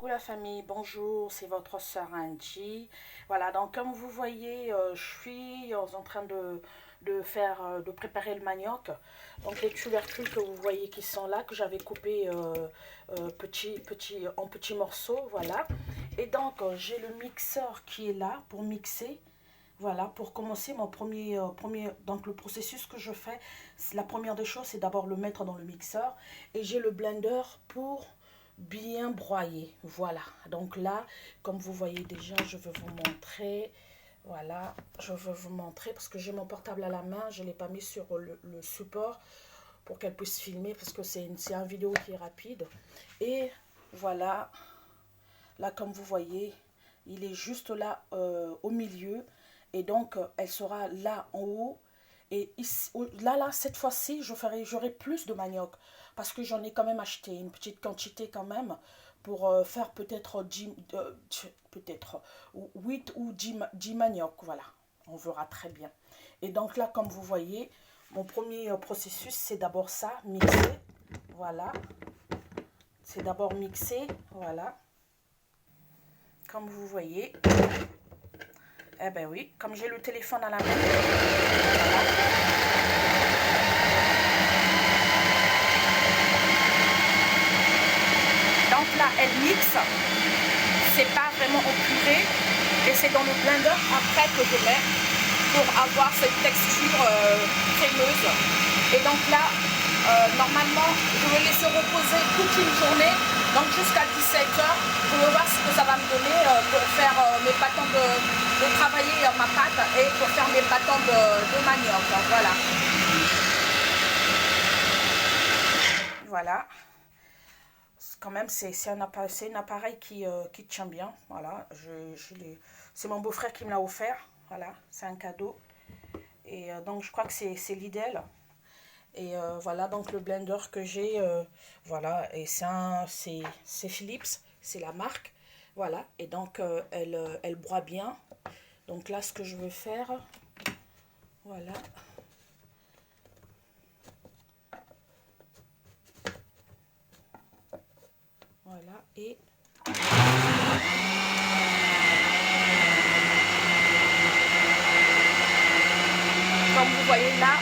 Coucou la famille, bonjour, c'est votre soeur Angie. Voilà, donc comme vous voyez, je suis en train de préparer le manioc. Donc les tubercules que vous voyez qui sont là, que j'avais coupés en petits morceaux, voilà. Et donc j'ai le mixeur qui est là pour mixer. Voilà, pour commencer mon donc le processus que je fais, la première des choses, c'est d'abord le mettre dans le mixeur. Et j'ai le blender pour bien broyer. Voilà, donc là, comme vous voyez déjà, je vais vous montrer. Voilà, je veux vous montrer parce que j'ai mon portable à la main, je ne l'ai pas mis sur le support pour qu'elle puisse filmer parce que c'est une vidéo qui est rapide. Et voilà, là comme vous voyez, il est juste là au milieu. Et donc, elle sera là en haut. Et ici, là, cette fois-ci, j'aurai plus de manioc. Parce que j'en ai quand même acheté une petite quantité quand même. Pour faire peut-être 8 ou 10 manioc. Voilà, on verra très bien. Et donc là, comme vous voyez, mon premier processus, c'est d'abord ça, mixer. Voilà. C'est d'abord mixer. Voilà. Comme vous voyez. Eh ben oui, comme j'ai le téléphone à la main. Voilà. Donc là, elle mixe. C'est pas vraiment en purée. Et c'est dans le blender après que je mets pour avoir cette texture crémeuse. Et donc là, normalement, je vais laisser reposer toute une journée. Donc jusqu'à 17 h, je vais voir ce que ça va me donner pour faire mes bâtons de travailler ma pâte et pour faire mes bâtons de manioc. Voilà. Voilà. Quand même, c'est un appareil qui tient bien. Voilà. C'est mon beau-frère qui me l'a offert. Voilà. C'est un cadeau. Et donc, je crois que c'est l'idéal. Et voilà, donc le blender que j'ai, voilà, et c'est Philips, c'est la marque, voilà, et donc elle broie bien. Donc là, ce que je veux faire, voilà. Voilà, et comme vous voyez là,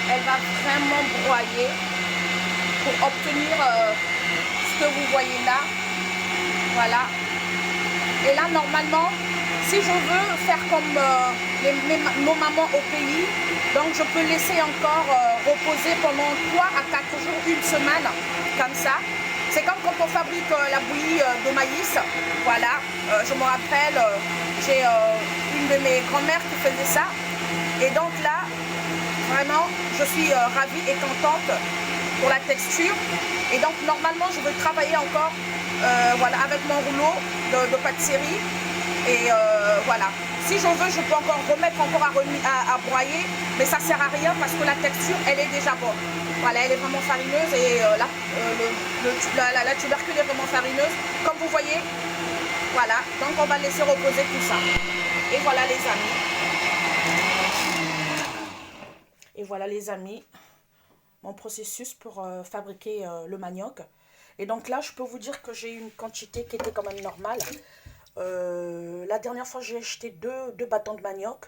elle va vraiment broyer pour obtenir ce que vous voyez là. Voilà. Et là, normalement, si je veux faire comme nos mamans au pays, donc je peux laisser encore reposer pendant 3 à 4 jours, une semaine, comme ça. C'est comme quand on fabrique la bouillie de maïs. Voilà, je me rappelle, j'ai une de mes grand-mères qui faisait ça. Et donc là, vraiment, je suis ravie et contente pour la texture. Et donc normalement, je vais travailler encore voilà, avec mon rouleau de pâtisserie. Et voilà. Si je veux, je peux encore remettre à broyer, mais ça sert à rien parce que la texture, elle est déjà bonne. Voilà, elle est vraiment farineuse et la tubercule est vraiment farineuse. Comme vous voyez, voilà. Donc on va laisser reposer tout ça. Et voilà les amis. Et voilà les amis, mon processus pour fabriquer le manioc. Et donc là, je peux vous dire que j'ai une quantité qui était quand même normale. La dernière fois, j'ai acheté deux bâtons de manioc.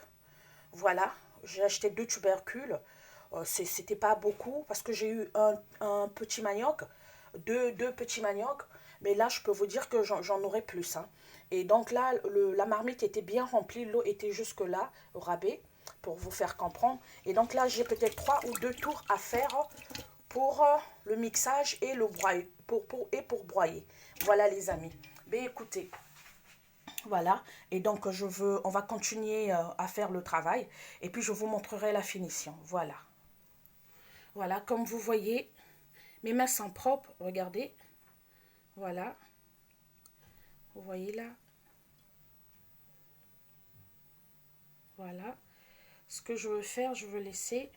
Voilà, j'ai acheté 2 tubercules. C'était pas beaucoup parce que j'ai eu un petit manioc, deux petits maniocs. Mais là, je peux vous dire que j'en aurai plus. Hein. Et donc là, la marmite était bien remplie. L'eau était jusque là, au rabais, pour vous faire comprendre. Et donc là, j'ai peut-être 3 ou 2 tours à faire pour le mixage et le broyer, pour broyer. Voilà les amis. Mais écoutez, voilà, et donc on va continuer à faire le travail et puis je vous montrerai la finition. Voilà. Voilà, comme vous voyez, mes mains sont propres, regardez. Voilà. Vous voyez là. Voilà. Ce que je veux faire, je veux laisser.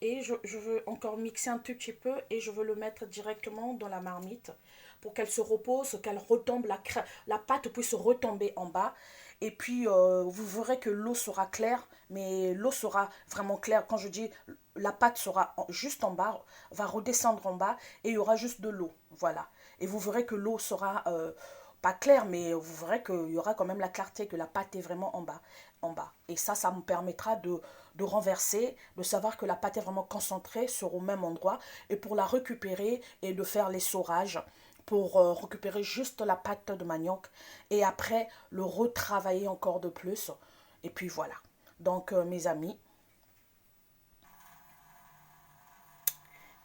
Et je veux encore mixer un tout petit peu et je veux le mettre directement dans la marmite pour qu'elle se repose, qu'elle retombe, la pâte puisse retomber en bas. Et puis, vous verrez que l'eau sera claire, mais l'eau sera vraiment claire. Quand je dis la pâte sera juste en bas, va redescendre en bas et il y aura juste de l'eau. Voilà. Et vous verrez que l'eau sera pas claire, mais vous verrez qu'il y aura quand même la clarté, que la pâte est vraiment en bas. En bas. Et ça me permettra de renverser, de savoir que la pâte est vraiment concentrée sur au même endroit. Et pour la récupérer et de faire l'essorage, pour récupérer juste la pâte de manioc. Et après, le retravailler encore de plus. Et puis voilà. Donc, mes amis.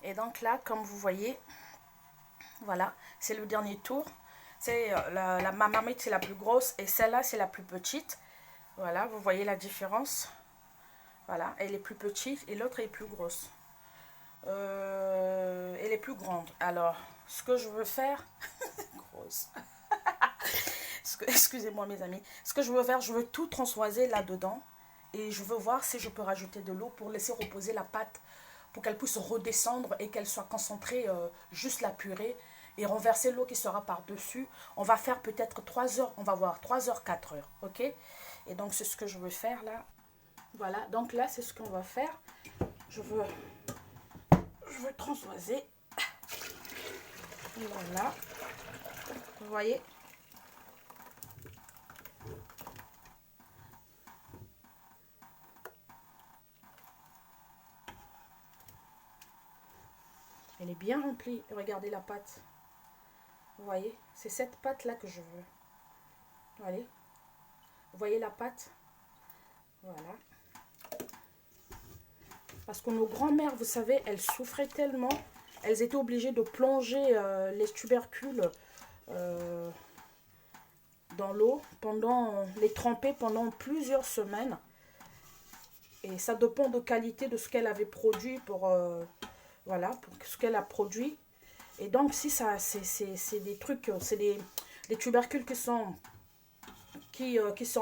Et donc là, comme vous voyez, voilà, c'est le dernier tour. C'est ma marmite, c'est la plus grosse et celle-là, c'est la plus petite. Voilà, vous voyez la différence. Voilà, elle est plus petite et l'autre est plus grosse. Elle est plus grande. Alors, ce que je veux faire... grosse. Excusez-moi mes amis. Ce que je veux faire, je veux tout transvaser là-dedans. Et je veux voir si je peux rajouter de l'eau pour laisser reposer la pâte. Pour qu'elle puisse redescendre et qu'elle soit concentrée, juste la purée. Et renverser l'eau qui sera par-dessus. On va faire peut-être 3 heures. On va voir 3 heures, 4 heures. Ok? Et donc c'est ce que je veux faire là. Voilà. Donc là, c'est ce qu'on va faire. Je veux transvaser. Voilà. Vous voyez? Elle est bien remplie. Regardez la pâte. Vous voyez? C'est cette pâte-là que je veux. Allez. Vous voyez la pâte? Voilà. Parce que nos grands-mères, vous savez, elles souffraient tellement. Elles étaient obligées de plonger les tubercules dans l'eau, les tremper pendant plusieurs semaines. Et ça dépend de qualité de ce qu'elle avait produit voilà, pour ce qu'elle a produit. Et donc, si ça, c'est des trucs, c'est des tubercules qui sont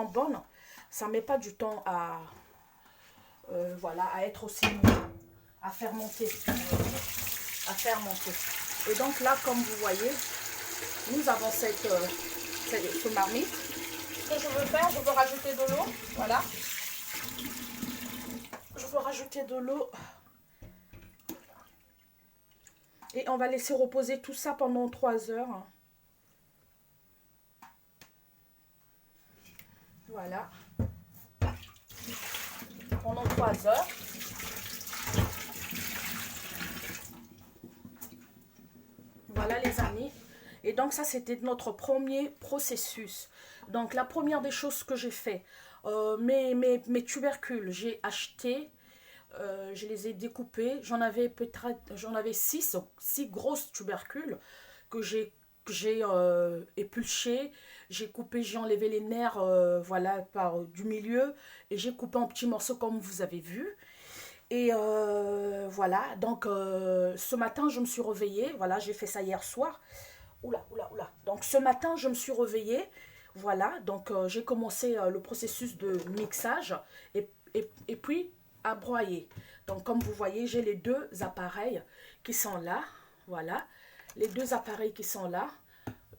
bonnes, ça ne met pas du temps voilà, à être aussi, à fermenter. Et donc là, comme vous voyez, nous avons ce marmite. Ce que je veux faire, je veux rajouter de l'eau. Voilà. Je veux rajouter de l'eau. Et on va laisser reposer tout ça pendant 3 heures. Voilà. Pendant 3 heures. Voilà les amis. Et donc ça, c'était notre premier processus. Donc la première des choses que j'ai fait, mes tubercules, j'ai acheté, je les ai découpés. J'en avais 6 grosses tubercules que j'ai épluchées. J'ai coupé, j'ai enlevé les nerfs voilà, du milieu. Et j'ai coupé en petits morceaux comme vous avez vu. Et voilà, donc ce matin, je me suis réveillée. Voilà, j'ai fait ça hier soir. Oula, oula, oula. Donc ce matin, je me suis réveillée. Voilà, donc j'ai commencé le processus de mixage et puis à broyer. Donc comme vous voyez, j'ai les deux appareils qui sont là. Voilà, les deux appareils qui sont là.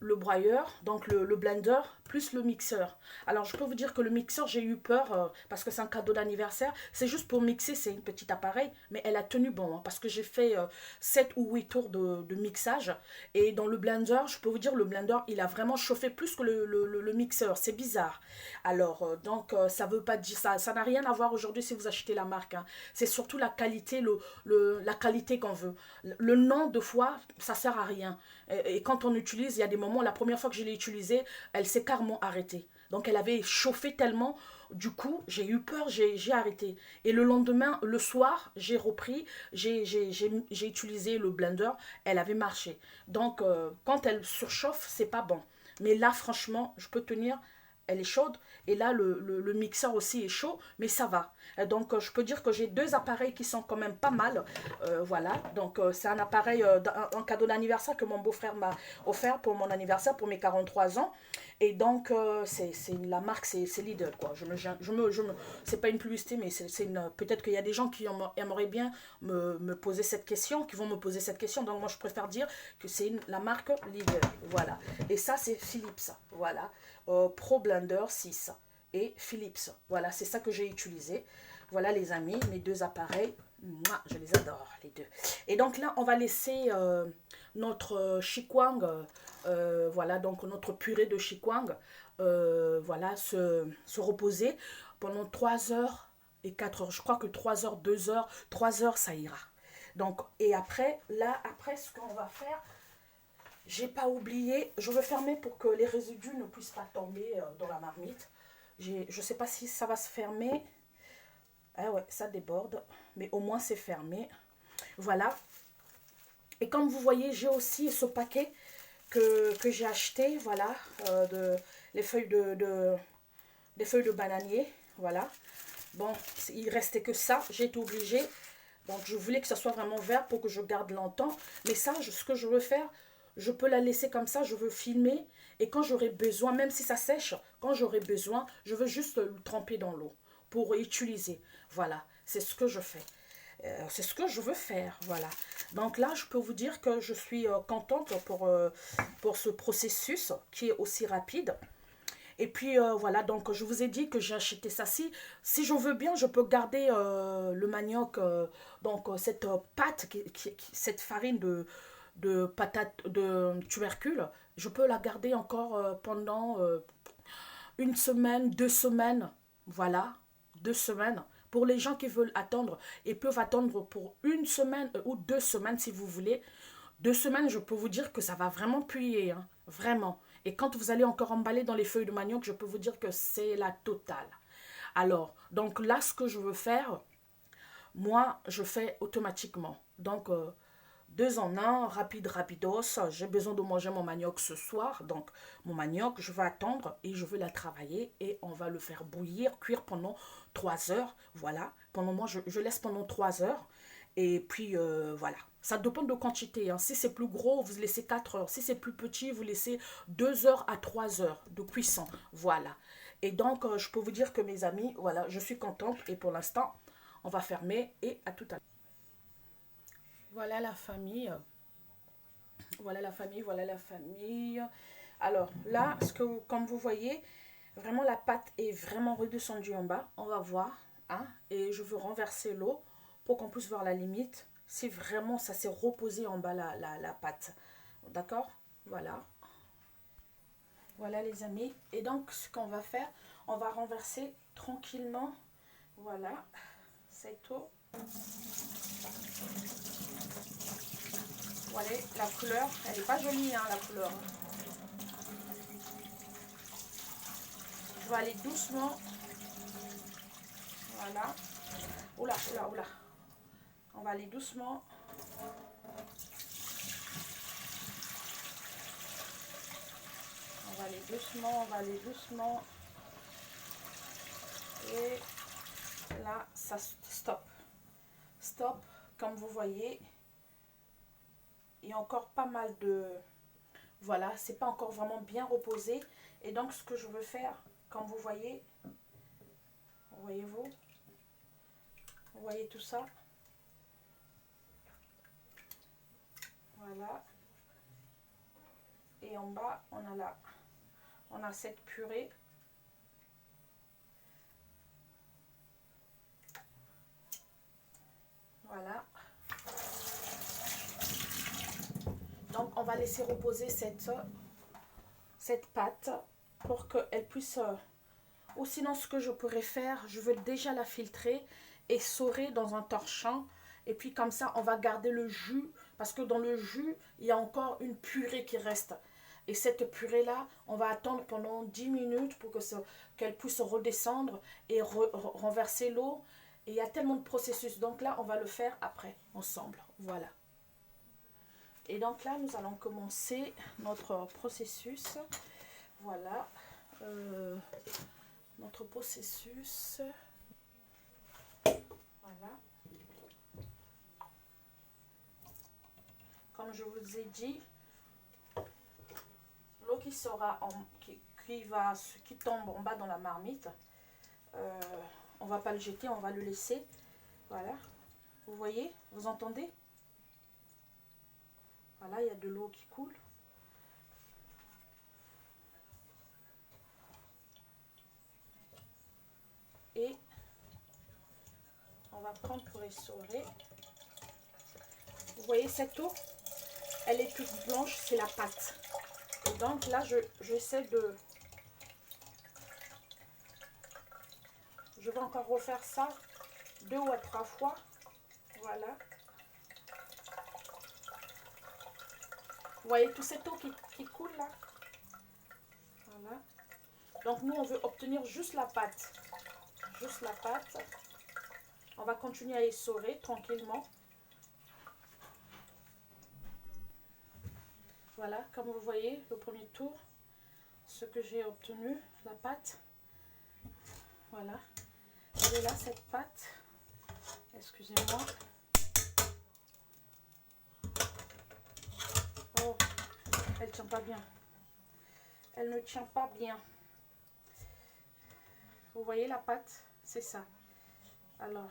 Le broyeur, donc le blender, plus le mixeur. Alors, je peux vous dire que le mixeur, j'ai eu peur parce que c'est un cadeau d'anniversaire. C'est juste pour mixer, c'est un petit appareil, mais elle a tenu bon hein, parce que j'ai fait 7 ou 8 tours de mixage. Et dans le blender, je peux vous dire, le blender, il a vraiment chauffé plus que le mixeur. C'est bizarre. Alors, donc, ça veut pas dire ça. Ça n'a rien à voir aujourd'hui si vous achetez la marque. Hein. C'est surtout la qualité, la qualité qu'on veut. Le nom, de fois, ça sert à rien. Et quand on utilise, il y a des moments, la première fois que je l'ai utilisée, elle s'est carrément arrêtée. Donc elle avait chauffé tellement, du coup, j'ai eu peur, j'ai arrêté. Et le lendemain, le soir, j'ai repris, j'ai utilisé le blender, elle avait marché. Donc quand elle surchauffe, c'est pas bon. Mais là, franchement, je peux tenir, elle est chaude. Et là, le mixeur aussi est chaud, mais ça va. Donc, je peux dire que j'ai deux appareils qui sont quand même pas mal. Voilà. Donc, c'est un appareil, un cadeau d'anniversaire que mon beau-frère m'a offert pour mon anniversaire, pour mes 43 ans. Et donc, la marque, c'est Lidl, quoi. C'est pas une publicité, mais peut-être qu'il y a des gens qui aimeraient bien me poser cette question, qui vont me poser cette question. Donc, moi, je préfère dire que c'est la marque Lidl. Voilà. Et ça, c'est Philips. Voilà. Pro Blender 6 et Philips. Voilà, c'est ça que j'ai utilisé. Voilà les amis, mes deux appareils. Moi, je les adore, les deux. Et donc là, on va laisser notre chikwang, voilà, donc notre purée de chikwang, voilà, se reposer pendant 3 heures et 4 heures. Je crois que 3 heures, 2 heures, 3 heures, ça ira. Donc, et après, là, après, ce qu'on va faire, j'ai pas oublié, je veux fermer pour que les résidus ne puissent pas tomber dans la marmite. Je sais pas si ça va se fermer. Ah ouais, ça déborde, mais au moins c'est fermé. Voilà. Et comme vous voyez, j'ai aussi ce paquet que j'ai acheté, voilà, les feuilles les feuilles de bananier, voilà. Bon, il restait que ça, j'ai été obligée. Donc je voulais que ça soit vraiment vert pour que je garde longtemps. Mais ça, ce que je veux faire, je peux la laisser comme ça, je veux filmer. Et quand j'aurai besoin, même si ça sèche, quand j'aurai besoin, je veux juste le tremper dans l'eau pour utiliser. Voilà, c'est ce que je fais. C'est ce que je veux faire, voilà. Donc là, je peux vous dire que je suis contente pour ce processus qui est aussi rapide. Et puis voilà, donc je vous ai dit que j'ai acheté ça. Si je veux bien, je peux garder le manioc, donc cette pâte, cette farine de patate, de tubercule, je peux la garder encore pendant 1 semaine, 2 semaines, voilà, 2 semaines. Pour les gens qui veulent attendre, ils peuvent attendre pour 1 semaine ou 2 semaines si vous voulez. 2 semaines, je peux vous dire que ça va vraiment puer, hein, vraiment. Et quand vous allez encore emballer dans les feuilles de manioc, je peux vous dire que c'est la totale. Alors, donc là, ce que je veux faire, moi, je fais automatiquement. Donc, 2 en 1, rapide, rapidos. J'ai besoin de manger mon manioc ce soir. Donc, mon manioc, je vais attendre et je vais la travailler. Et on va le faire bouillir, cuire pendant 3 heures. Voilà. Pendant moi, je laisse pendant 3 heures. Et puis, voilà. Ça dépend de quantité, hein. Si c'est plus gros, vous laissez 4 heures. Si c'est plus petit, vous laissez 2 heures à 3 heures de cuisson. Voilà. Et donc, je peux vous dire que mes amis, voilà, je suis contente. Et pour l'instant, on va fermer et à tout à l'heure. Voilà la famille. Voilà la famille, voilà la famille. Alors là, comme vous voyez, vraiment la pâte est vraiment redescendue en bas. On va voir, hein. Et je veux renverser l'eau pour qu'on puisse voir la limite. Si vraiment ça s'est reposé en bas la pâte. D'accord? Voilà. Voilà les amis. Et donc ce qu'on va faire, on va renverser tranquillement. Voilà. Cette eau. Voilà, la couleur, elle n'est pas jolie, hein, la couleur. Je vais aller doucement. Voilà. Oula, oula, oula. On va aller doucement. On va aller doucement, on va aller doucement. Et là, ça stop. Stop, comme vous voyez. Il y a encore pas mal de... Voilà, c'est pas encore vraiment bien reposé. Et donc, ce que je veux faire, comme vous voyez, voyez-vous, vous voyez tout ça. Voilà. Et en bas, on a cette purée. Voilà. Donc, on va laisser reposer cette pâte pour qu'elle puisse... ou sinon, ce que je pourrais faire, je veux déjà la filtrer et saurer dans un torchon. Et puis, comme ça, on va garder le jus. Parce que dans le jus, il y a encore une purée qui reste. Et cette purée-là, on va attendre pendant 10 minutes pour qu'elle puisse redescendre et renverser l'eau. Et il y a tellement de processus. Donc là, on va le faire après, ensemble. Voilà. Et donc là, nous allons commencer notre processus. Voilà. Notre processus. Voilà. Comme je vous ai dit, l'eau qui sera qui tombe en bas dans la marmite, on va pas le jeter, on va le laisser. Voilà. Vous voyez, vous entendez? Voilà, il y a de l'eau qui coule. Et on va prendre pour essorer. Vous voyez cette eau? elle est toute blanche, c'est la pâte. Et donc là, j'essaie de... Je vais encore refaire ça 2 ou 3 fois. Voilà. Vous voyez tout cette eau qui coule là? Voilà. Donc nous, on veut obtenir juste la pâte. Juste la pâte. On va continuer à essorer tranquillement. Voilà, comme vous voyez, le premier tour, ce que j'ai obtenu, la pâte. Voilà. Elle est là, cette pâte. Excusez-moi. Oh, elle ne tient pas bien. Elle ne tient pas bien. Vous voyez la pâte? C'est ça. Alors,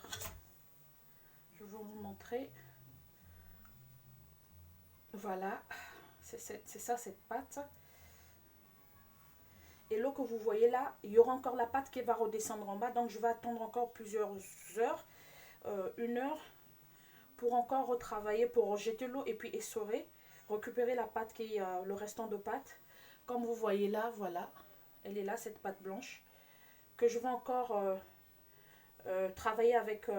je vais vous montrer. Voilà. C'est ça, cette pâte. Et l'eau que vous voyez là, il y aura encore la pâte qui va redescendre en bas. Donc, je vais attendre encore plusieurs heures. 1 heure. Pour encore retravailler, pour rejeter l'eau et puis essorer. Récupérer la pâte qui est le restant de pâte. Comme vous voyez là, voilà. Elle est là, cette pâte blanche. Que je vais encore travailler avec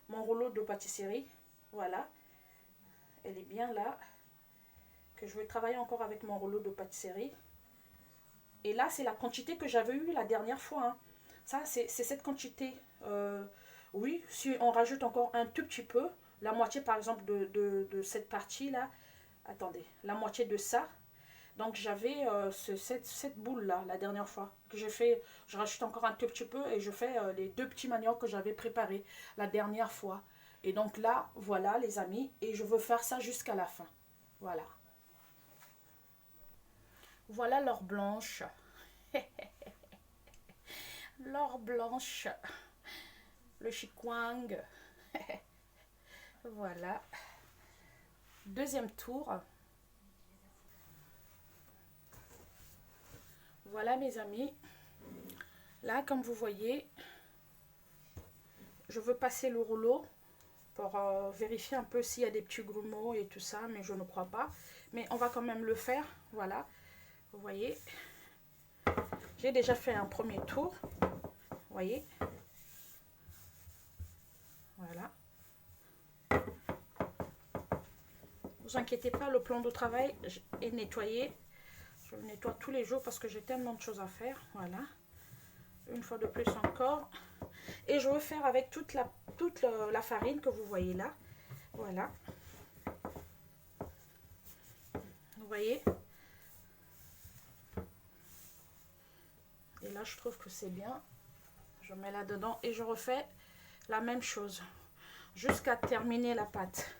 mon rouleau de pâtisserie. Voilà. Elle est bien là. Que je vais travailler encore avec mon rouleau de pâtisserie. Et là, c'est la quantité que j'avais eue la dernière fois. Hein. Ça, c'est cette quantité. Oui, si on rajoute encore un tout petit peu, la moitié par exemple de cette partie-là. Attendez, la moitié de ça. Donc j'avais cette boule-là la dernière fois que j'ai fait. Je rajoute encore un tout petit peu et je fais les 2 petits maniocs que j'avais préparés la dernière fois. Et donc là, voilà les amis. Et je veux faire ça jusqu'à la fin. Voilà. Voilà l'or blanche. L'or blanche. Le chikwang. Voilà. Deuxième tour. Voilà mes amis. Là, comme vous voyez, je veux passer le rouleau pour vérifier un peu s'il y a des petits grumeaux et tout ça, mais je ne crois pas. Mais on va quand même le faire. Voilà. Vous voyez. J'ai déjà fait un premier tour. Vous voyez. Voilà. Vous inquiétez pas, le plan de travail est nettoyé. Je le nettoie tous les jours parce que j'ai tellement de choses à faire. Voilà. Une fois de plus encore. Et je veux faire avec toute la farine que vous voyez là. Voilà. Vous voyez. Et là, je trouve que c'est bien. Je mets là-dedans et je refais la même chose. Jusqu'à terminer la pâte.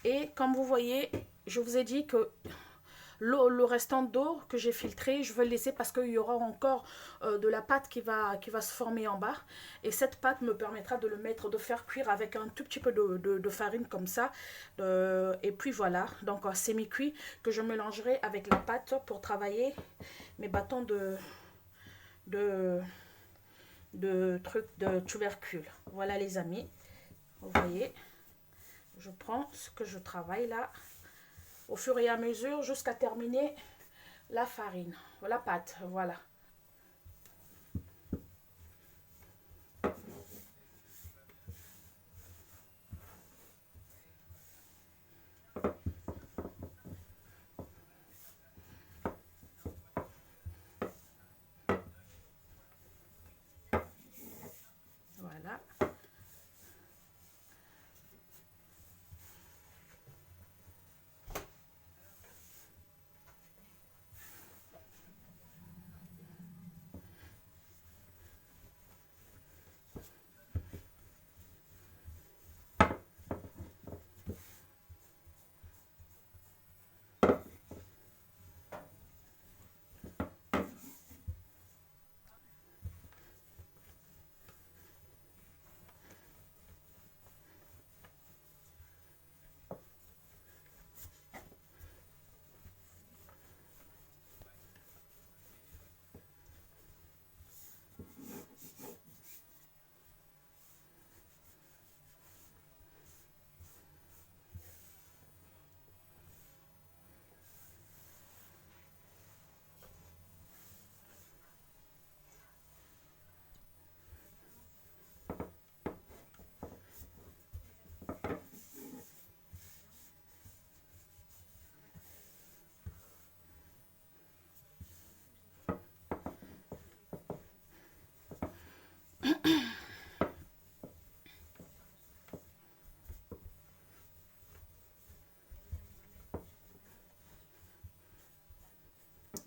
Et comme vous voyez, je vous ai dit que le restant d'eau que j'ai filtré, je vais le laisser parce qu'il y aura encore de la pâte qui va se former en bas. Et cette pâte me permettra de le mettre, de faire cuire avec un tout petit peu de farine comme ça. Et puis voilà, donc semi-cuit que je mélangerai avec la pâte pour travailler mes bâtons de trucs de tubercules. Voilà les amis, vous voyez, je prends ce que je travaille là. Au fur et à mesure jusqu'à terminer la farine, la pâte, voilà. Voilà.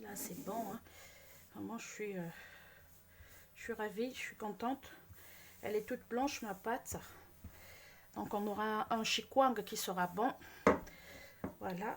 Là, c'est bon. Hein. Vraiment, je suis ravie, je suis contente. Elle est toute blanche, ma pâte. Donc, on aura un chikwang qui sera bon. Voilà.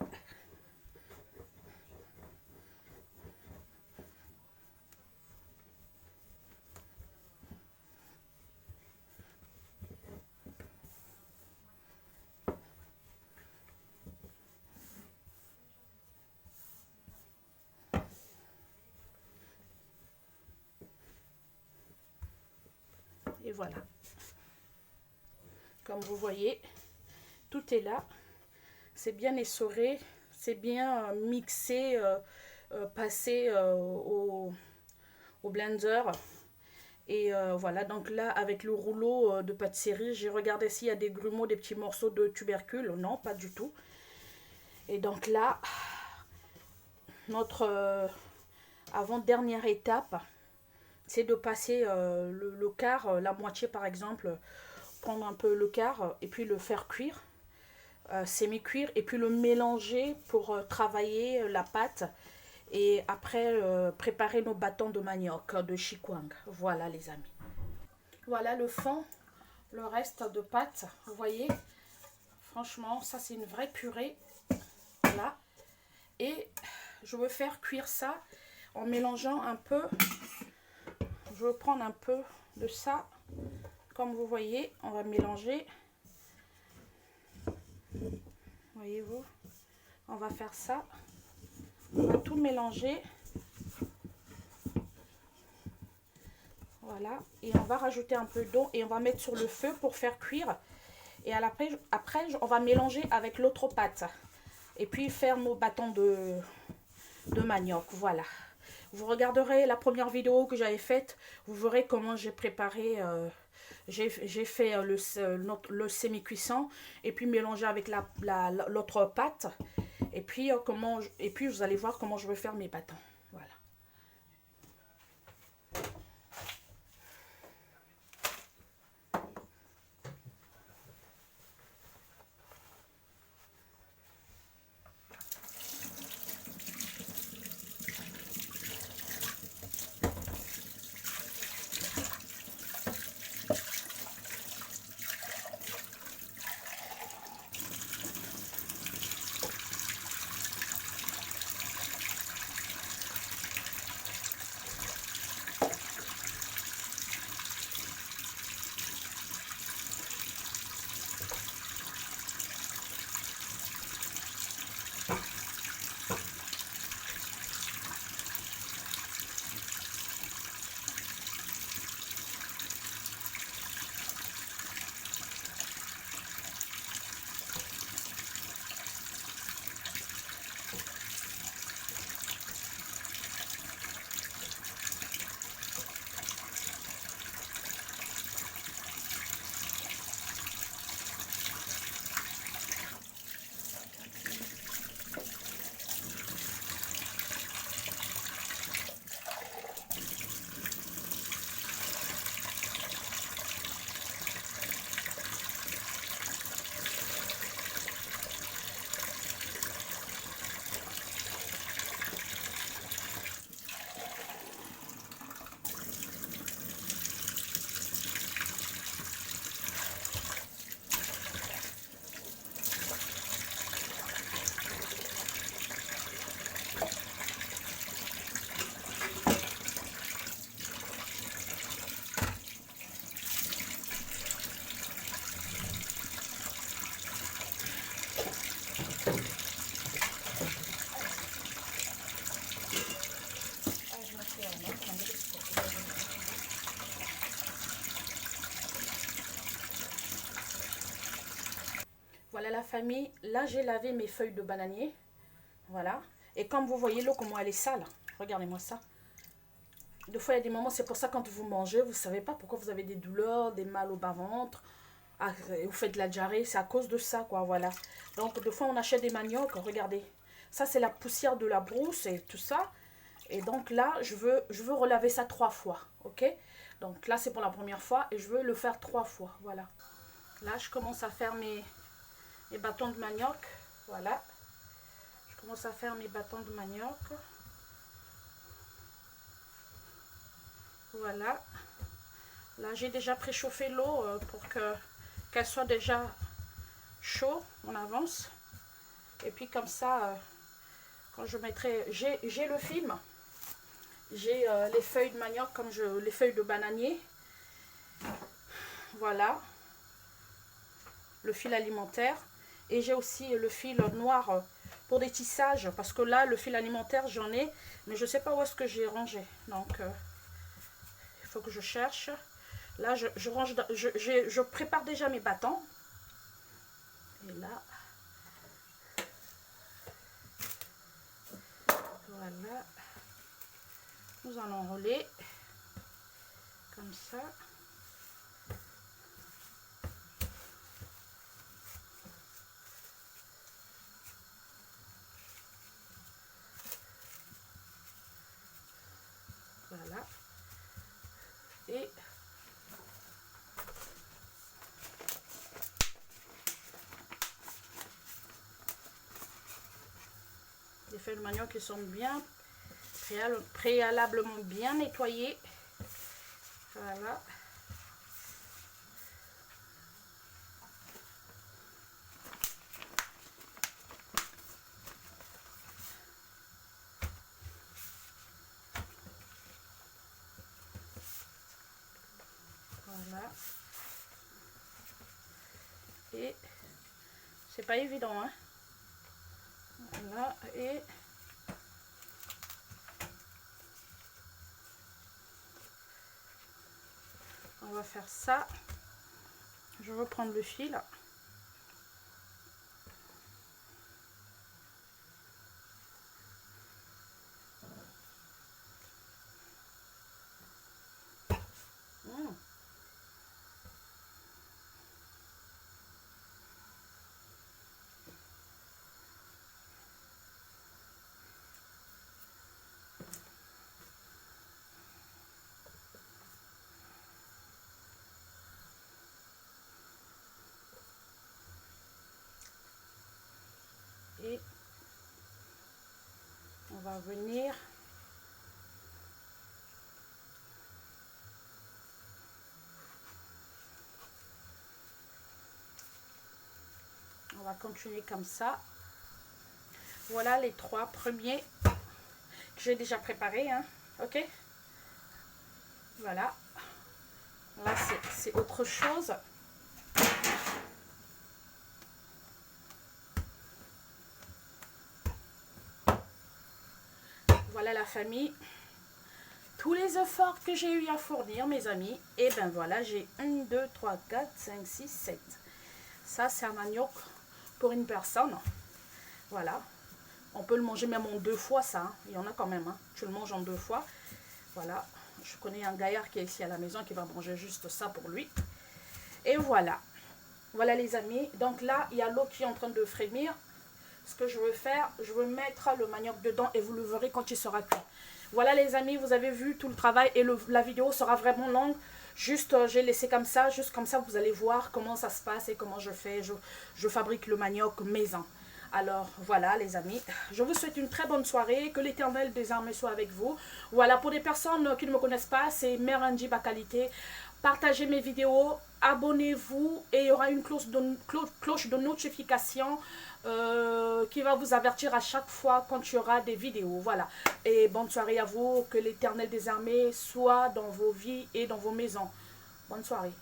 Et voilà. Comme vous voyez, tout est là. C'est bien essoré, c'est bien mixé, passé au blender. Et voilà, donc là, avec le rouleau de pâtisserie, j'ai regardé s'il y a des grumeaux, des petits morceaux de tubercules. Non, pas du tout. Et donc là, notre avant-dernière étape, c'est de passer le quart, la moitié par exemple, prendre un peu le quart et puis le faire cuire, semi-cuire, et puis le mélanger pour travailler la pâte. Et après, préparer nos bâtons de manioc, de chikwang. Voilà les amis. Voilà le fond, le reste de pâte, vous voyez. Franchement, ça c'est une vraie purée. Voilà. Et je veux faire cuire ça en mélangeant un peu. Je veux prendre un peu de ça. Comme vous voyez, on va mélanger. Voyez-vous, on va faire ça. On va tout mélanger. Voilà. Et on va rajouter un peu d'eau et on va mettre sur le feu pour faire cuire. Et après, on va mélanger avec l'autre pâte. Et puis faire nos bâtons de manioc. Voilà. Vous regarderez la première vidéo que j'avais faite. Vous verrez comment j'ai préparé. J'ai fait le semi-cuisson. Et puis mélanger avec l'autre pâte. Et puis, vous allez voir comment je vais faire mes bâtons. Voilà. Voilà la famille, là j'ai lavé mes feuilles de bananier, voilà. Et comme vous voyez l'eau, comment elle est sale, regardez-moi ça. Des fois il y a des moments, c'est pour ça quand vous mangez, vous ne savez pas pourquoi vous avez des douleurs, des mal au bas-ventre, vous faites de la diarrhée, c'est à cause de ça quoi, voilà. Donc des fois on achète des maniocs, regardez. Ça c'est la poussière de la brousse et tout ça. Et donc là, je veux relaver ça 3 fois, ok? Donc là, c'est pour la première fois et je veux le faire 3 fois. Voilà. Là, je commence à faire mes bâtons de manioc. Voilà. Je commence à faire mes bâtons de manioc. Voilà. Là, j'ai déjà préchauffé l'eau pour qu'elle soit déjà chaude. On avance. Et puis comme ça, quand je mettrai... J'ai le film. J'ai les feuilles de manioc, comme les feuilles de bananier. Voilà. Le fil alimentaire. Et j'ai aussi le fil noir pour des tissages. Parce que là, le fil alimentaire, j'en ai. Mais je ne sais pas où est-ce que j'ai rangé. Donc, il faut que je cherche. Là, je range, je prépare déjà mes bâtons. Et là, voilà. Nous allons enrouler comme ça. Voilà. Et les feuilles de manioc qui sont bien préalablement bien nettoyées. Voilà. Voilà. Et c'est pas évident, hein. Voilà. Et on va faire ça. Je vais prendre le fil. Et on va venir on va continuer comme ça. Voilà les 3 premiers que j'ai déjà préparés, hein. Ok, voilà. Là c'est autre chose. Voilà la famille, tous les efforts que j'ai eu à fournir, mes amis. Et ben voilà, j'ai 1, 2, 3, 4, 5, 6, 7. Ça, c'est un manioc pour une personne. Voilà. On peut le manger même en 2 fois, ça. Hein. Il y en a quand même. Hein. Tu le manges en 2 fois. Voilà. Je connais un gaillard qui est ici à la maison qui va manger juste ça pour lui. Et voilà. Voilà les amis. Donc là, il y a l'eau qui est en train de frémir. Ce que je veux faire, je veux mettre le manioc dedans et vous le verrez quand il sera cuit. Voilà les amis, vous avez vu tout le travail et la vidéo sera vraiment longue. Juste, j'ai laissé comme ça, juste comme ça, vous allez voir comment ça se passe et comment je fais. Je fabrique le manioc maison. Alors voilà les amis, je vous souhaite une très bonne soirée, que l'Éternel des armées soit avec vous. Voilà, pour les personnes qui ne me connaissent pas, c'est Mère Angie Bakalité. Partagez mes vidéos, abonnez-vous et il y aura une cloche de notification qui va vous avertir à chaque fois quand il y aura des vidéos. Voilà, et bonne soirée à vous, que l'Éternel des armées soit dans vos vies et dans vos maisons. Bonne soirée.